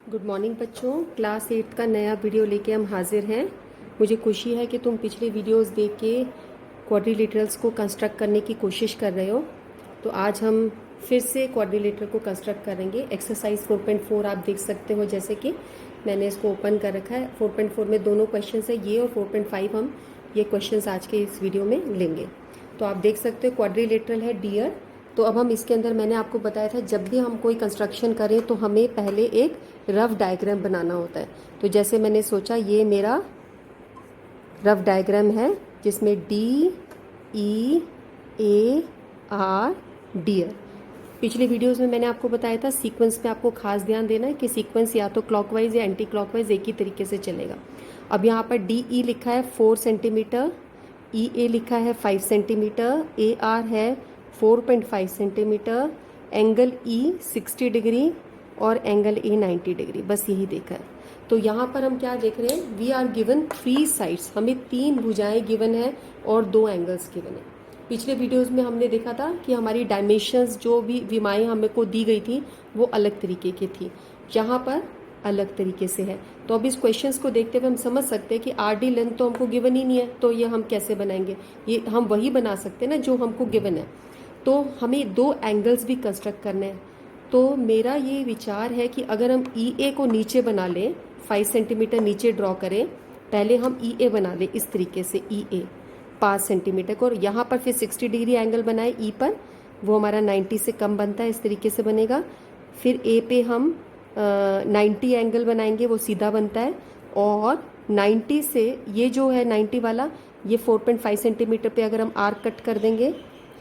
Good morning बच्चों। Class 8 का नया वीडियो लेके हम हाजिर हैं। मुझे खुशी है कि तुम पिछले वीडियोस देख के क्वाड्रिलेटरल्स को कंस्ट्रक्ट करने की कोशिश कर रहे हो। तो आज हम फिर से क्वाड्रिलेटर को कंस्ट्रक्ट करेंगे। एक्सरसाइज 4.4 आप देख सकते हो, जैसे कि मैंने इसको ओपन कर रखा है। 4.4 में दोनों क्वेश्चन है ये, और 4.5 हम ये क्वेश्चन आज के इस वीडियो में लेंगे। तो आप देख सकते हो क्वाड्रिलेटरल है डियर। तो अब हम इसके अंदर, मैंने आपको बताया था जब भी हम कोई कंस्ट्रक्शन करें तो हमें पहले एक रफ डायग्राम बनाना होता है। तो जैसे मैंने सोचा ये मेरा रफ डायग्राम है जिसमें D E A R dear. पिछले वीडियोस में मैंने आपको बताया था सीक्वेंस पे आपको खास ध्यान देना है कि सीक्वेंस या तो क्लॉकवाइज या एंटी क्लॉकवाइज एक ही तरीके से चलेगा। अब यहाँ पर डी ई लिखा है 4 सेंटीमीटर, ई ए लिखा है 5 सेंटीमीटर, ए आर है 4.5 सेंटीमीटर, एंगल ई 60 डिग्री और एंगल ए 90 डिग्री, बस यही देखा है। तो यहाँ पर हम क्या देख रहे हैं, वी आर गिवन 3 साइड्स, हमें 3 भुजाएं गिवन है और 2 एंगल्स गिवन है। पिछले वीडियोस में हमने देखा था कि हमारी डायमेंशंस जो भी विमाएं हमें को दी गई थी वो अलग तरीके की थी, यहाँ पर अलग तरीके से है। तो अब इस क्वेश्चंस को देखते हुए हम समझ सकते हैं कि आर डी लेंथ तो हमको गिवन ही नहीं है, तो ये हम कैसे बनाएंगे। ये हम वही बना सकते हैं ना जो हमको गिवन है। तो हमें 2 एंगल्स भी कंस्ट्रक्ट करने हैं। तो मेरा ये विचार है कि अगर हम ई ए को नीचे बना लें, 5 सेंटीमीटर नीचे ड्रॉ करें, पहले हम ई ए बना लें इस तरीके से, ई ए 5 सेंटीमीटर को, और यहाँ पर फिर 60 डिग्री एंगल बनाए ई पर, वो हमारा 90 से कम बनता है, इस तरीके से बनेगा। फिर ए पे हम 90 एंगल बनाएंगे, वो सीधा बनता है, और 90 से ये जो है 90 वाला, ये 4.5 सेंटीमीटर पे अगर हम आर्क कट कर देंगे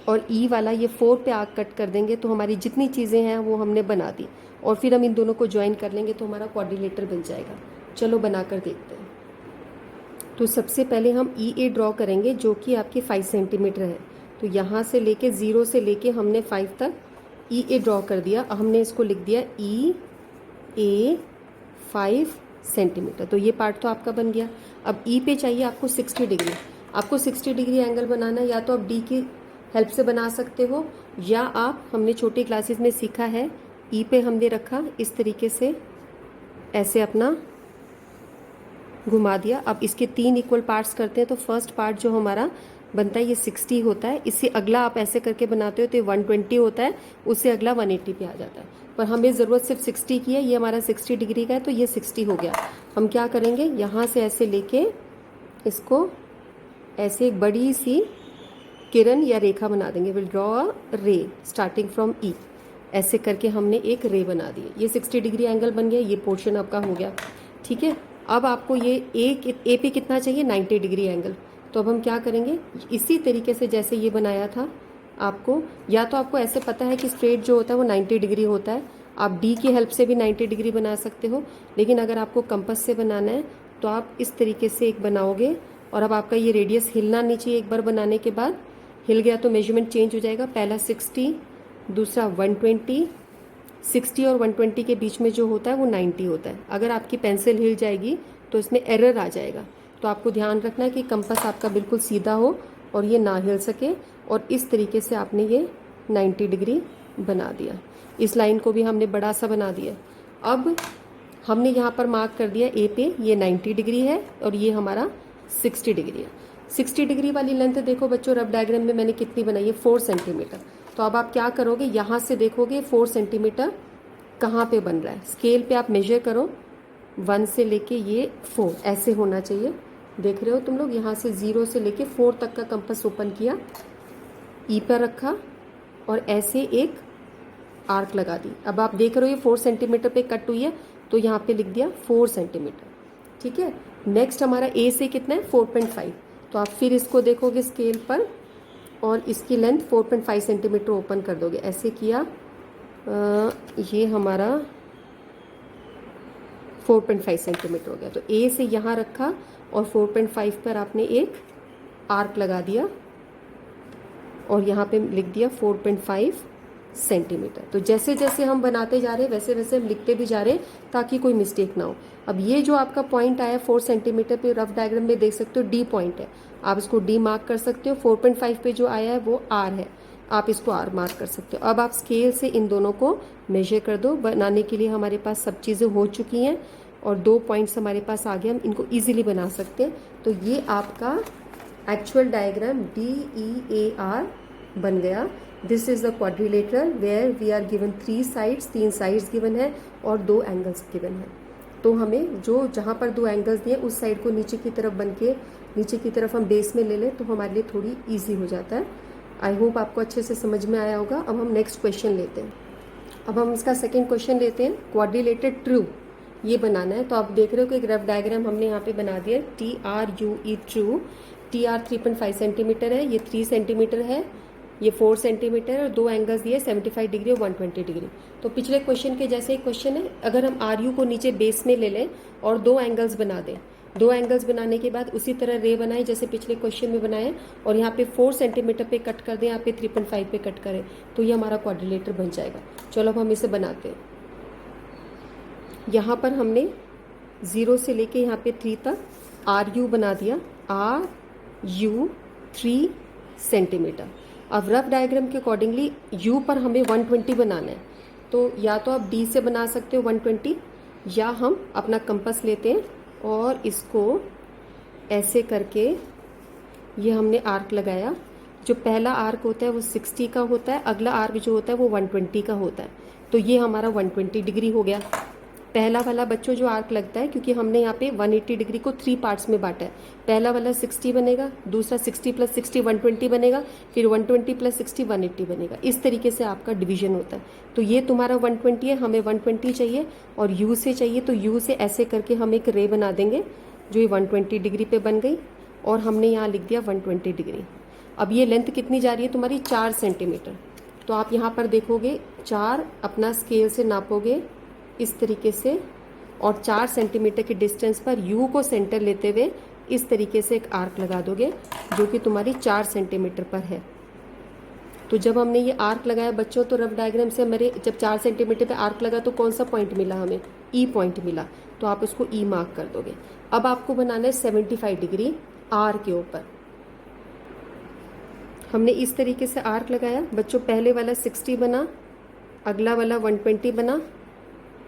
और ई वाला ये 4 पे आर्क कट कर देंगे, तो हमारी जितनी चीज़ें हैं वो हमने बना दी, और फिर हम इन दोनों को ज्वाइन कर लेंगे तो हमारा क्वाड्रिलेटर बन जाएगा। चलो बनाकर देखते हैं। तो सबसे पहले हम ई ए ड्रॉ करेंगे जो कि आपकी 5 सेंटीमीटर है। तो यहाँ से लेके 0 से लेके हमने 5 तक ई ए ड्रॉ कर दिया। हमने इसको लिख दिया ई ए 5 सेंटीमीटर। तो ये पार्ट तो आपका बन गया। अब ई पे चाहिए आपको 60 डिग्री। आपको 60 डिग्री एंगल बनाना है, या तो आप डी की हेल्प से बना सकते हो, या आप, हमने छोटी क्लासेस में सीखा है, ई पे हमने रखा इस तरीके से, ऐसे अपना घुमा दिया। अब इसके 3 इक्वल पार्ट्स करते हैं। तो फर्स्ट पार्ट जो हमारा बनता है ये 60 होता है, इससे अगला आप ऐसे करके बनाते हो तो ये 120 होता है, उससे अगला 180 पे आ जाता है। पर हमें ज़रूरत सिर्फ 60 की है, ये हमारा 60 डिग्री का है, तो ये 60 हो गया। हम क्या करेंगे, यहाँ से ऐसे लेके इसको ऐसे एक बड़ी सी किरण या रेखा बना देंगे। विल ड्रॉ अ रे स्टार्टिंग फ्रॉम ई, ऐसे करके हमने एक रे बना दी। ये 60 डिग्री एंगल बन गया, ये पोर्शन आपका हो गया। ठीक है, अब आपको ये ए पे कितना चाहिए, 90 डिग्री एंगल। तो अब हम क्या करेंगे, इसी तरीके से जैसे ये बनाया था आपको, या तो आपको ऐसे पता है कि स्ट्रेट जो होता है वो 90 डिग्री होता है, आप डी की हेल्प से भी 90 डिग्री बना सकते हो, लेकिन अगर आपको कंपास से बनाना है तो आप इस तरीके से एक बनाओगे। और अब आपका ये रेडियस हिलना नहीं चाहिए, एक बार बनाने के बाद हिल गया तो मेजरमेंट चेंज हो जाएगा। पहला 60, दूसरा 120, 60 और 120 के बीच में जो होता है वो 90 होता है। अगर आपकी पेंसिल हिल जाएगी तो इसमें एरर आ जाएगा। तो आपको ध्यान रखना है कि कंपास आपका बिल्कुल सीधा हो और ये ना हिल सके, और इस तरीके से आपने ये 90 डिग्री बना दिया। इस लाइन को भी हमने बड़ा सा बना दिया। अब हमने यहाँ पर मार्क कर दिया ए पे ये 90 डिग्री है और ये हमारा 60 डिग्री है। 60 डिग्री वाली लेंथ देखो बच्चों, रफ डायग्राम में मैंने कितनी बनाई है, 4 सेंटीमीटर। तो अब आप क्या करोगे, यहाँ से देखोगे 4 सेंटीमीटर कहाँ पे बन रहा है। स्केल पे आप मेजर करो, 1 से लेके ये 4 ऐसे होना चाहिए। देख रहे हो तुम लोग, यहाँ से 0 से लेके 4 तक का कंपास ओपन किया, ई पर रखा और ऐसे एक आर्क लगा दी। अब आप देख रहे हो ये 4 सेंटीमीटर पे कट हुई है, तो यहाँ पे लिख दिया 4 सेंटीमीटर। ठीक है, नेक्स्ट हमारा ए से कितना है, 4.5। तो आप फिर इसको देखोगे स्केल पर और इसकी लेंथ 4.5 सेंटीमीटर ओपन कर दोगे। ऐसे किया, ये हमारा 4.5 सेंटीमीटर हो गया। तो ए से यहाँ रखा और 4.5 पर आपने एक आर्क लगा दिया और यहाँ पे लिख दिया 4.5 सेंटीमीटर। तो जैसे जैसे हम बनाते जा रहे हैं वैसे वैसे हम लिखते भी जा रहे हैं ताकि कोई मिस्टेक ना हो। अब ये जो आपका पॉइंट आया 4 सेंटीमीटर पे, रफ डायग्राम में देख सकते हो डी पॉइंट है, आप इसको डी मार्क कर सकते हो। 4.5 पे जो आया है वो आर है, आप इसको आर मार्क कर सकते हो। अब आप स्केल से इन दोनों को मेजर कर दो। बनाने के लिए हमारे पास सब चीज़ें हो चुकी हैं और 2 पॉइंट्स हमारे पास आ गए, हम इनको इजीली बना सकते हैं। तो ये आपका एक्चुअल डायग्राम DEAR बन गया। This is the quadrilateral where we are given 3 sides, 3 sides given है और 2 एंगल्स गिवन है। तो हमें जो जहाँ पर 2 एंगल्स दिए उस साइड को नीचे की तरफ बन के नीचे की तरफ हम बेस में ले लें तो हमारे लिए थोड़ी ईजी हो जाता है। आई होप आपको अच्छे से समझ में आया होगा। अब हम नेक्स्ट क्वेश्चन लेते हैं। अब हम इसका सेकेंड क्वेश्चन लेते हैं। क्वाड्रिलेटर ट्रू ये बनाना है। तो आप देख रहे हो कि एक रफ डायग्राम हमने यहाँ पे बना दिया है। TRUE true. TR 3.5 सेंटीमीटर है, ये 3 सेंटीमीटर है, ये 4 सेंटीमीटर और 2 एंगल्स दिए 75 डिग्री और 120 डिग्री। तो पिछले क्वेश्चन के जैसे एक क्वेश्चन है, अगर हम RU को नीचे बेस में ले लें और 2 एंगल्स बना दें, 2 एंगल्स बनाने के बाद उसी तरह रे बनाए जैसे पिछले क्वेश्चन में बनाए और यहाँ पे 4 सेंटीमीटर पे कट कर दें, यहाँ पे 3.5 पे कट करें, तो ये हमारा क्वाड्रिलेटर बन जाएगा। चलो अब हम इसे बनाते हैं। यहाँ पर हमने 0 से लेके यहाँ पे 3 तक RU बना दिया, RU 3 सेंटीमीटर। अब रफ डायग्राम के अकॉर्डिंगली U पर हमें 120 बनाना है। तो या तो आप D से बना सकते हो 120, या हम अपना कंपास लेते हैं और इसको ऐसे करके ये हमने आर्क लगाया। जो पहला आर्क होता है वो 60 का होता है, अगला आर्क जो होता है वो 120 का होता है। तो ये हमारा 120 डिग्री हो गया। पहला वाला बच्चों जो आर्क लगता है, क्योंकि हमने यहाँ पे 180 डिग्री को 3 पार्ट्स में बांटा है। पहला वाला 60 बनेगा, दूसरा 60 + 60 120 बनेगा, फिर 120 + 60 180 बनेगा। इस तरीके से आपका डिवीजन होता है। तो ये तुम्हारा 120 है, हमें 120 चाहिए और U से चाहिए, तो U से ऐसे करके हम एक रे बना देंगे जो ये 120 डिग्री पे बन गई और हमने यहाँ लिख दिया 120 डिग्री। अब ये लेंथ कितनी जा रही है तुम्हारी? 4 सेंटीमीटर। तो आप यहाँ पर देखोगे 4 अपना स्केल से नापोगे इस तरीके से और 4 सेंटीमीटर के डिस्टेंस पर U को सेंटर लेते हुए इस तरीके से एक आर्क लगा दोगे जो कि तुम्हारी 4 सेंटीमीटर पर है। तो जब हमने ये आर्क लगाया बच्चों, तो रफ डायग्राम से मेरे जब 4 सेंटीमीटर पे आर्क लगा तो कौन सा पॉइंट मिला हमें? E पॉइंट मिला। तो आप उसको E मार्क कर दोगे। अब आपको बनाना है 75 डिग्री R के ऊपर। हमने इस तरीके से आर्क लगाया बच्चों। पहले वाला 60 बना, अगला वाला 120 बना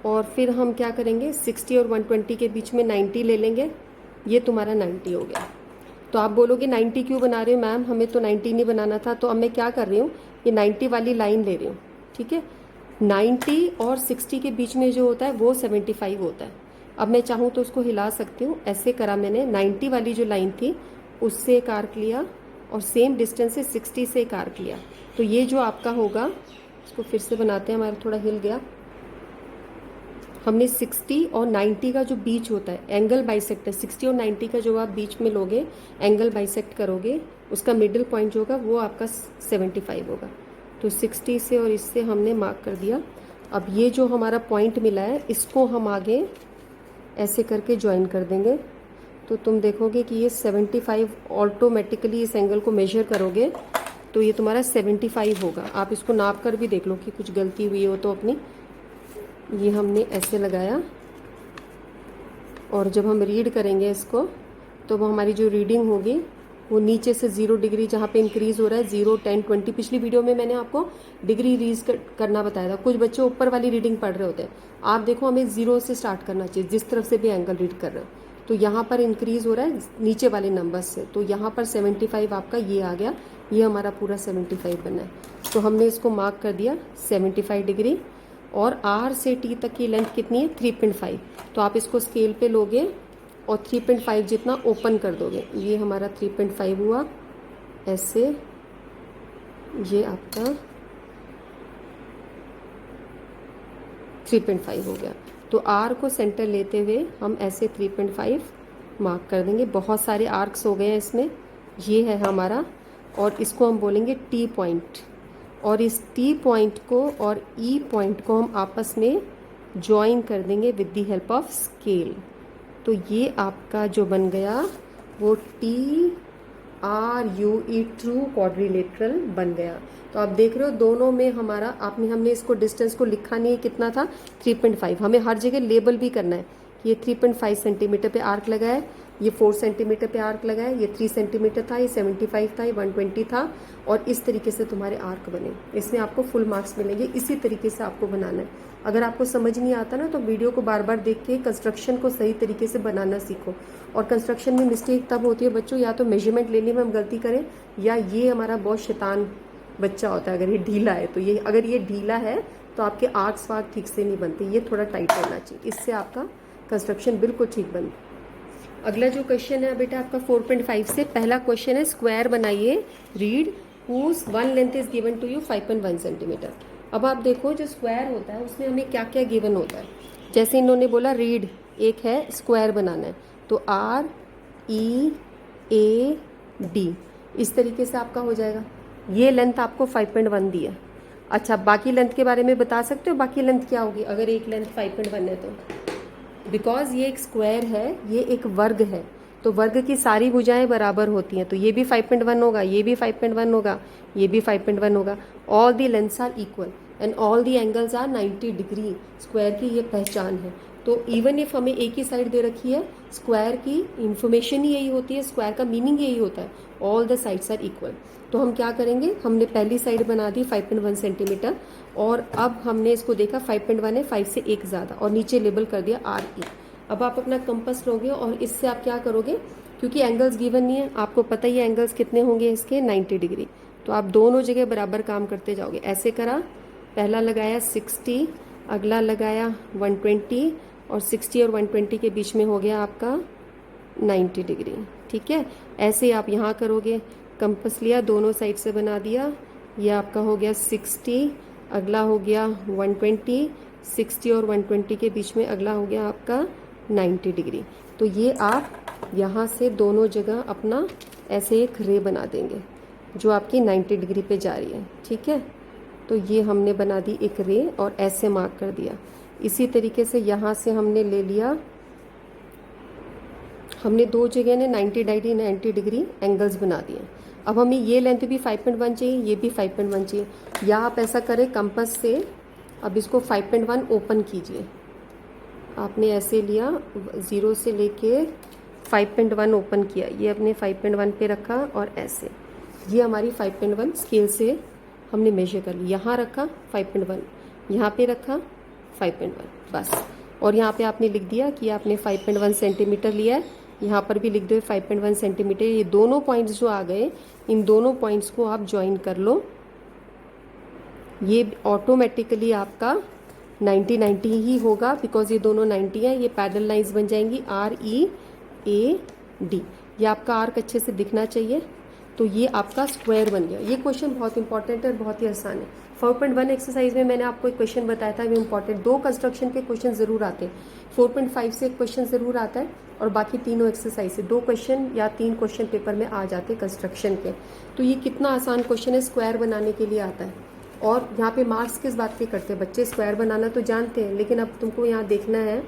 और फिर हम क्या करेंगे 60 और 120 के बीच में 90 ले लेंगे। ये तुम्हारा 90 हो गया। तो आप बोलोगे 90 क्यों बना रहे हो मैम, हमें तो 90 नहीं बनाना था। तो अब मैं क्या कर रही हूँ, ये 90 वाली लाइन ले रही हूँ, ठीक है। 90 और 60 के बीच में जो होता है वो 75 होता है। अब मैं चाहूँ तो उसको हिला सकती हूँ। ऐसे करा मैंने, 90 वाली जो लाइन थी उससे एक आर्क लिया और सेम डिस्टेंस से 60 से एक आर्क लिया। तो ये जो आपका होगा, इसको फिर से बनाते हैं, हमारा थोड़ा हिल गया। हमने 60 और 90 का जो बीच होता है एंगल बाइसेक्टर, 60 और 90 का जो आप बीच में लोगे एंगल बाइसेक्ट करोगे, उसका मिडिल पॉइंट जो होगा वो आपका 75 होगा। तो 60 से और इससे हमने मार्क कर दिया। अब ये जो हमारा पॉइंट मिला है इसको हम आगे ऐसे करके ज्वाइन कर देंगे। तो तुम देखोगे कि ये 75 ऑटोमेटिकली इस एंगल को मेजर करोगे तो ये तुम्हारा 75 होगा। आप इसको नाप कर भी देख लो कि कुछ गलती हुई हो तो अपनी। ये हमने ऐसे लगाया और जब हम रीड करेंगे इसको तो वो हमारी जो रीडिंग होगी वो नीचे से 0 डिग्री जहाँ पे इंक्रीज़ हो रहा है 0, 10, 20। पिछली वीडियो में मैंने आपको डिग्री रीज करना बताया था। कुछ बच्चे ऊपर वाली रीडिंग पढ़ रहे होते हैं। आप देखो हमें 0 से स्टार्ट करना चाहिए जिस तरफ से भी एंगल रीड कर रहे हो। तो यहाँ पर इंक्रीज़ हो रहा है नीचे वाले नंबर से, तो यहाँ पर 75 आपका ये आ गया। ये हमारा पूरा 75 बना है। तो हमने इसको मार्क कर दिया 75 डिग्री। और R से T तक की लेंथ कितनी है? 3.5। तो आप इसको स्केल पे लोगे और 3.5 जितना ओपन कर दोगे। ये हमारा 3.5 हुआ ऐसे। ये आपका 3.5 हो गया। तो R को सेंटर लेते हुए हम ऐसे 3.5 मार्क कर देंगे। बहुत सारे आर्क्स हो गए हैं इसमें। ये है हमारा, और इसको हम बोलेंगे T पॉइंट। और इस T पॉइंट को और E पॉइंट को हम आपस में ज्वाइन कर देंगे with the help of scale. तो ये आपका जो बन गया वो TRUE ट्रू क्वाड्रिलेटरल बन गया। तो आप देख रहे हो दोनों में हमारा हमने इसको डिस्टेंस को लिखा नहीं है, कितना था 3.5। हमें हर जगह लेबल भी करना है कि ये 3.5 सेंटीमीटर पे आर्क लगा है ये 4 सेंटीमीटर पे आर्क लगाया, ये 3 सेंटीमीटर था, ये 75 था, ये 120 था, और इस तरीके से तुम्हारे आर्क बने। इसमें आपको फुल मार्क्स मिलेंगे। इसी तरीके से आपको बनाना है। अगर आपको समझ नहीं आता ना तो वीडियो को बार बार देख के कंस्ट्रक्शन को सही तरीके से बनाना सीखो। और कंस्ट्रक्शन में मिस्टेक तब होती है बच्चों, या तो मेजरमेंट लेने में हम गलती करें, या ये हमारा बहुत शैतान बच्चा होता है अगर ये ढीला है। तो ये अगर ये ढीला है तो आपके आर्क्स वार्क ठीक से नहीं बनते, ये थोड़ा टाइट होना चाहिए, इससे आपका कंस्ट्रक्शन बिल्कुल ठीक बनता। अगला जो क्वेश्चन है बेटा आपका 4.5 से, पहला क्वेश्चन है स्क्वायर बनाइए, read whose one length is given to you 5.1 centimetre. अब आप देखो जो स्क्वायर होता है उसमें हमें क्या क्या गिवन होता है। जैसे इन्होंने बोला रीड, एक है स्क्वायर बनाना है, तो READ इस तरीके से आपका हो जाएगा। ये लेंथ आपको 5.1 दी है। अच्छा, बाकी लेंथ के बारे में बता सकते हो, बाकी लेंथ क्या होगी अगर एक लेंथ 5.1 है तो? बिकॉज ये एक स्क्वायर है, ये एक वर्ग है, तो वर्ग की सारी भुजाएं बराबर होती हैं, तो ये भी 5.1 होगा, ये भी 5.1 होगा, ये भी 5.1 होगा। All the lengths are equal and all the angles are 90 degree. Square की ये पहचान है। तो इवन इफ हमें एक ही साइड दे रखी है, स्क्वायर की इंफॉर्मेशन ही यही होती है, स्क्वायर का मीनिंग यही होता है, all the sides are equal. तो हम क्या करेंगे, हमने पहली साइड बना दी 5.1 सेंटीमीटर, और अब हमने इसको देखा 5.1 है, 5 से एक ज़्यादा, और नीचे लेबल कर दिया RE। अब आप अपना कंपास लोगे और इससे आप क्या करोगे, क्योंकि एंगल्स गिवन नहीं है, आपको पता ही है एंगल्स कितने होंगे इसके, 90 डिग्री। तो आप दोनों जगह बराबर काम करते जाओगे। ऐसे करा, पहला लगाया 60, अगला लगाया 120, और 60 और 120 के बीच में हो गया आपका 90 डिग्री। ठीक है, ऐसे आप यहाँ करोगे, कंपास लिया, दोनों साइड से बना दिया, ये आपका हो गया 60, अगला हो गया 120, 60 और 120 के बीच में अगला हो गया आपका 90 डिग्री। तो ये आप यहाँ से दोनों जगह अपना ऐसे एक रे बना देंगे जो आपकी 90 डिग्री पे जा रही है। ठीक है, तो ये हमने बना दी एक रे और ऐसे मार्क कर दिया। इसी तरीके से यहाँ से हमने ले लिया, हमने दो जगह ने 90 डिग्री एंगल्स बना दिए। अब हमें ये लेंथ भी 5.1 चाहिए, ये भी 5.1 चाहिए। या आप ऐसा करें कंपास से, अब इसको 5.1 ओपन कीजिए। आपने ऐसे लिया, 0 से लेके 5.1 ओपन किया, ये अपने 5.1 पे रखा और ऐसे, ये हमारी 5.1 स्केल से हमने मेजर कर ली। यहाँ रखा 5.1, यहाँ पे रखा 5.1, बस। और यहाँ पे आपने लिख दिया कि आपने 5.1 सेंटीमीटर लिया है, यहाँ पर भी लिख दो 5.1 सेंटीमीटर। ये दोनों पॉइंट्स जो आ गए, इन दोनों पॉइंट्स को आप ज्वाइन कर लो। ये ऑटोमेटिकली आपका 90 ही होगा, बिकॉज ये दोनों 90 है, ये पैरेलल लाइंस बन जाएंगी READ। ये आपका आर्क अच्छे से दिखना चाहिए। तो ये आपका स्क्वायर बन गया। ये क्वेश्चन बहुत इंपॉर्टेंट है और बहुत ही आसान है। 4.1 एक्सरसाइज में मैंने आपको एक क्वेश्चन बताया था, वो इंपॉर्टेंट, 2 कंस्ट्रक्शन के क्वेश्चन जरूर आते हैं। 4.5 से एक क्वेश्चन जरूर आता है, और बाकी तीनों एक्सरसाइज से 2 क्वेश्चन या 3 क्वेश्चन पेपर में आ जाते हैं कंस्ट्रक्शन के। तो ये कितना आसान क्वेश्चन है, स्क्वायर बनाने के लिए आता है। और यहाँ पे मार्क्स किस बात के करते हैं बच्चे, स्क्वायर बनाना तो जानते हैं, लेकिन अब तुमको यहाँ देखना है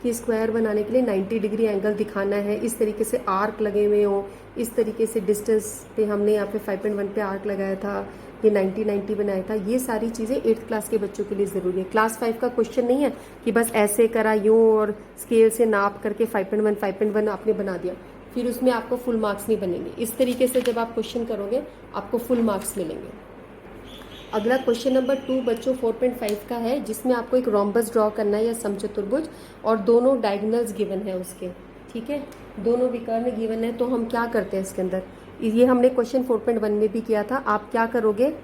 कि स्क्वायर बनाने के लिए 90 डिग्री एंगल दिखाना है, इस तरीके से आर्क लगे हुए हो, इस तरीके से डिस्टेंस पे हमने यहाँ पे 5.1 पे आर्क लगाया था, ये 90 बनाया था। ये सारी चीज़ें 8th क्लास के बच्चों के लिए ज़रूरी है। क्लास 5 का क्वेश्चन नहीं है कि बस ऐसे करा यूँ और स्केल से नाप करके 5.1 आपने बना दिया, फिर उसमें आपको फुल मार्क्स नहीं बनेंगे। इस तरीके से जब आप क्वेश्चन करोगे आपको फुल मार्क्स मिलेंगे। अगला क्वेश्चन नंबर 2 बच्चों 4.5 का है, जिसमें आपको एक रोम्बस ड्रॉ करना है या समचतुर्भुज, और दोनों डायगोनल्स गिवन है उसके। ठीक है, दोनों विकर्ण गिवन है। तो हम क्या करते हैं इसके अंदर, ये हमने क्वेश्चन 4.1 में भी किया था। आप क्या करोगे,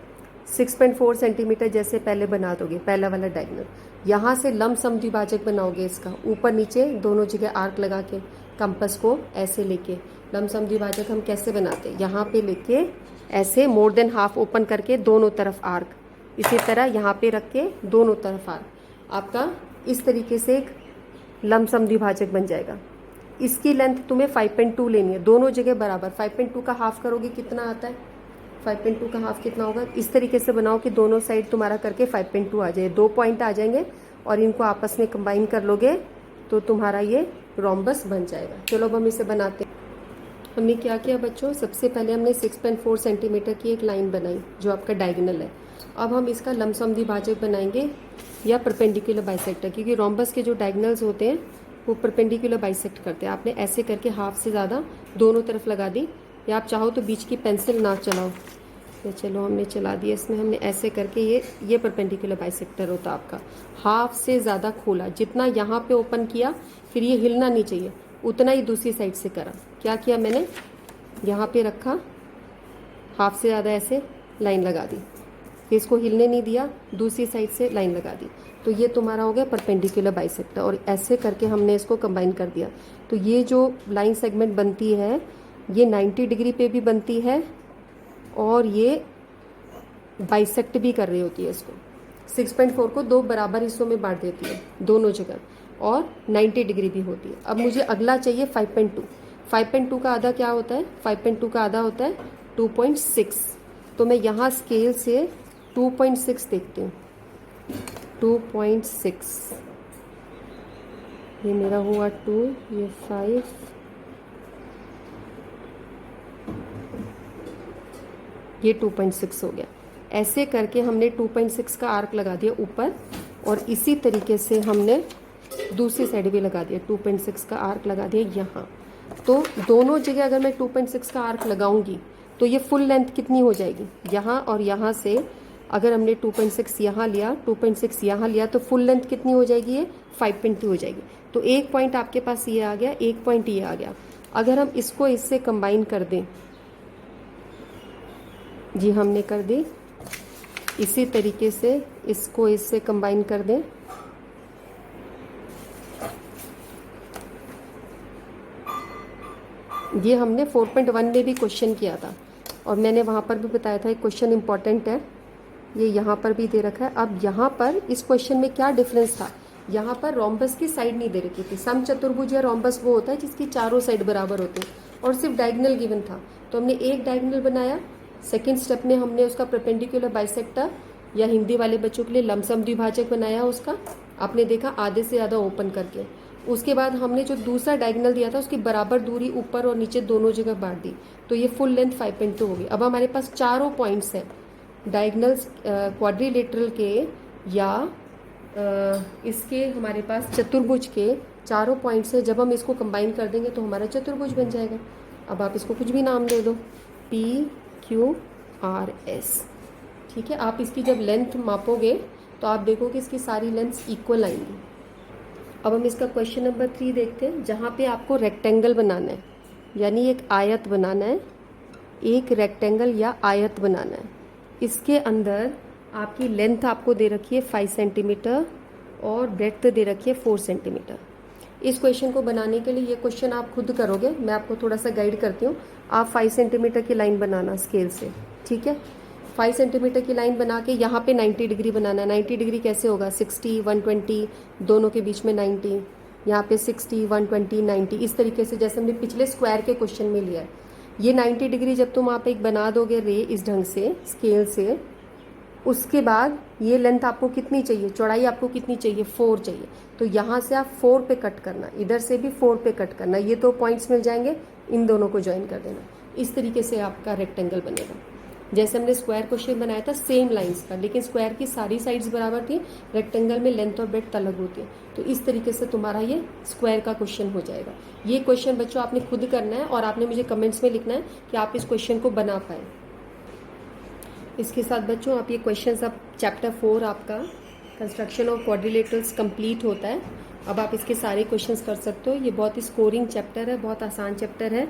6.4 सेंटीमीटर जैसे पहले बना दोगे पहला वाला डायगोनल, यहाँ से लंब समद्विभाजक बनाओगे इसका, ऊपर नीचे दोनों जगह आर्क लगा के, कंपास को ऐसे लेके। लंब समद्विभाजक हम कैसे बनाते हैं, यहाँ पे लेके ऐसे मोर देन हाफ ओपन करके दोनों तरफ आर्क, इसी तरह यहाँ पे रख के दोनों तरफ आर्क, आपका इस तरीके से एक लंब समद्विभाजक बन जाएगा। इसकी लेंथ तुम्हें 5.2 लेनी है, दोनों जगह बराबर। 5.2 का हाफ करोगे कितना आता है, 5.2 का हाफ कितना होगा, इस तरीके से बनाओ कि दोनों साइड तुम्हारा करके 5.2 आ जाए। 2 पॉइंट आ जाएंगे और इनको आपस में कंबाइन कर लोगे तो तुम्हारा ये रोम्बस बन जाएगा। चलो अब हम इसे बनाते हैं। हमने क्या किया बच्चों, सबसे पहले हमने 6.4 सेंटीमीटर की एक लाइन बनाई जो आपका डायगोनल है। अब हम इसका लंब समद्विभाजक बनाएंगे या परपेंडिकुलर बाइसेक्टर, क्योंकि रोम्बस के जो डायगोनल्स होते हैं वो परपेंडिकुलर बाइसेक्ट करते हैं। आपने ऐसे करके हाफ से ज़्यादा दोनों तरफ लगा दी, या आप चाहो तो बीच की पेंसिल ना चलाओ। तो चलो हमने चला दिया, इसमें हमने ऐसे करके ये परपेंडिकुलर बाइसेक्टर होता है आपका। हाफ से ज़्यादा खोला, जितना यहाँ पे ओपन किया फिर ये हिलना नहीं चाहिए, उतना ही दूसरी साइड से करा। क्या किया मैंने, यहाँ पे रखा, हाफ से ज़्यादा ऐसे लाइन लगा दी, फिर इसको हिलने नहीं दिया, दूसरी साइड से लाइन लगा दी। तो ये तुम्हारा हो गया परपेंडिकुलर बाइसेक्टर। और ऐसे करके हमने इसको कंबाइन कर दिया। तो ये जो लाइन सेगमेंट बनती है ये 90 डिग्री पे भी बनती है और ये बाइसेक्ट भी कर रही होती है इसको। 6.4 को 2 बराबर हिस्सों में बांट देती है दोनों जगह, और 90 डिग्री भी होती है। अब मुझे अगला चाहिए 5.2। 5.2 का आधा क्या होता है, 5.2 का आधा होता है 2.6। तो मैं यहाँ स्केल से 2.6 देखती हूँ। 2.6 ये मेरा हुआ 2, ये 5, ये 2.6 हो गया। ऐसे करके हमने 2.6 का आर्क लगा दिया ऊपर, और इसी तरीके से हमने दूसरी साइड भी लगा दिया, 2.6 का आर्क लगा दिया यहाँ। तो दोनों जगह अगर मैं 2.6 का आर्क लगाऊंगी तो ये फुल लेंथ कितनी हो जाएगी, यहाँ और यहाँ से अगर हमने 2.6 यहाँ लिया, 2.6 यहाँ लिया, तो फुल लेंथ कितनी हो जाएगी, ये 5.2 हो जाएगी। तो एक पॉइंट आपके पास ये आ गया, एक पॉइंट ये आ गया। अगर हम इसको इससे कंबाइन कर दें, जी हमने कर दी, इसी तरीके से इसको इससे कंबाइन कर दें, ये हमने 4.1 में भी क्वेश्चन किया था और मैंने वहाँ पर भी बताया था एक क्वेश्चन इंपॉर्टेंट है, ये यहाँ पर भी दे रखा है। अब यहाँ पर इस क्वेश्चन में क्या डिफरेंस था, यहाँ पर रोम्बस की साइड नहीं दे रखी थी। समचतुर्भुज या रोम्बस वो होता है जिसकी चारों साइड बराबर होते हैं, और सिर्फ डायगोनल गिवन था। तो हमने एक डायगोनल बनाया, सेकेंड स्टेप में हमने उसका परपेंडिकुलर बाइसेक्टर या हिंदी वाले बच्चों के लिए लमसम द्विभाजक बनाया उसका, आपने देखा आधे से ज़्यादा ओपन करके। उसके बाद हमने जो दूसरा डायगोनल दिया था उसकी बराबर दूरी ऊपर और नीचे दोनों जगह बांट दी, तो ये फुल लेंथ 5.2 होगी। अब हमारे पास चारों पॉइंट्स हैं डायगोनल्स क्वाड्रिलेटरल के या इसके, हमारे पास चतुर्भुज के चारों पॉइंट्स है। जब हम इसको कंबाइन कर देंगे तो हमारा चतुर्भुज बन जाएगा। अब आप इसको कुछ भी नाम दे दो, PQRS, ठीक है। आप इसकी जब लेंथ मापोगे तो आप देखोगे इसकी सारी लेंथ्स इक्वल आएंगी। अब हम इसका क्वेश्चन नंबर 3 देखते हैं, जहाँ पे आपको रेक्टेंगल बनाना है, यानी एक आयत बनाना है, एक रेक्टेंगल या आयत बनाना है। इसके अंदर आपकी लेंथ आपको दे रखी है 5 सेंटीमीटर और ब्रेड्थ दे रखी है 4 सेंटीमीटर। इस क्वेश्चन को बनाने के लिए ये क्वेश्चन आप खुद करोगे, मैं आपको थोड़ा सा गाइड करती हूँ। आप 5 सेंटीमीटर की लाइन बनाना स्केल से, ठीक है। 5 सेंटीमीटर की लाइन बना के यहाँ पे 90 डिग्री बनाना है। 90 डिग्री कैसे होगा, 60, 120, दोनों के बीच में 90, यहाँ पे 60, 120, 90, इस तरीके से जैसे हमने पिछले स्क्वायर के क्वेश्चन में लिया है। ये 90 डिग्री जब तुम आप एक बना दोगे रे इस ढंग से स्केल से, उसके बाद ये लेंथ आपको कितनी चाहिए, चौड़ाई आपको कितनी चाहिए, 4 चाहिए। तो यहाँ से आप 4 पे कट करना, इधर से भी 4 पे कट करना, ये 2 पॉइंट्स मिल जाएंगे, इन दोनों को ज्वाइन कर देना। इस तरीके से आपका रेक्टेंगल बनेगा। जैसे हमने स्क्वायर क्वेश्चन बनाया था सेम लाइंस का, लेकिन स्क्वायर की सारी साइड्स बराबर थी, रेक्टेंगल में लेंथ और ब्रेड्थ अलग होती है। तो इस तरीके से तुम्हारा ये स्क्वायर का क्वेश्चन हो जाएगा। ये क्वेश्चन बच्चों आपने खुद करना है और आपने मुझे कमेंट्स में लिखना है कि आप इस क्वेश्चन को बना पाए। इसके साथ बच्चों आप ये क्वेश्चन अब चैप्टर 4 आपका कंस्ट्रक्शन ऑफ क्वाड्रिलेटरल्स कंप्लीट होता है। अब आप इसके सारे क्वेश्चंस कर सकते हो। ये बहुत ही स्कोरिंग चैप्टर है, बहुत आसान चैप्टर है।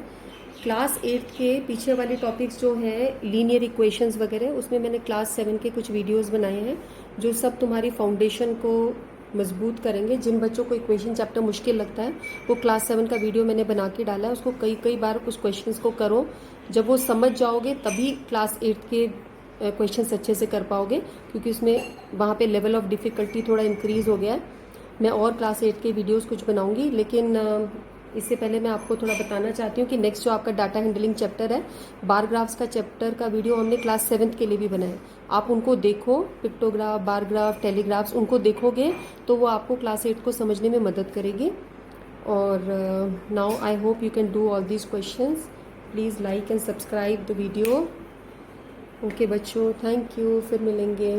क्लास 8 के पीछे वाले टॉपिक्स जो हैं लीनियर इक्वेशंस वगैरह, उसमें मैंने क्लास 7 के कुछ वीडियोस बनाए हैं जो सब तुम्हारी फाउंडेशन को मजबूत करेंगे। जिन बच्चों को इक्वेशन चैप्टर मुश्किल लगता है वो क्लास 7 का वीडियो मैंने बना के डाला है, उसको कई बार उस क्वेश्चंस को करो। जब वो समझ जाओगे तभी क्लास 8 के क्वेश्चंस अच्छे से कर पाओगे, क्योंकि उसमें वहाँ पे लेवल ऑफ डिफ़िकल्टी थोड़ा इंक्रीज़ हो गया है। मैं और क्लास 8 के वीडियोस कुछ बनाऊंगी, लेकिन इससे पहले मैं आपको थोड़ा बताना चाहती हूँ कि नेक्स्ट जो आपका डाटा हैंडलिंग चैप्टर है, बार ग्राफ्स का चैप्टर का वीडियो हमने क्लास 7 के लिए भी बनाया है। आप उनको देखो, पिक्टोग्राफ, बार ग्राफ, टेलीग्राफ्स, उनको देखोगे तो वो आपको क्लास 8 को समझने में मदद करेगी। और now I hope you can do all these questions. Please like and subscribe the video. Okay बच्चों, थैंक यू, फिर मिलेंगे।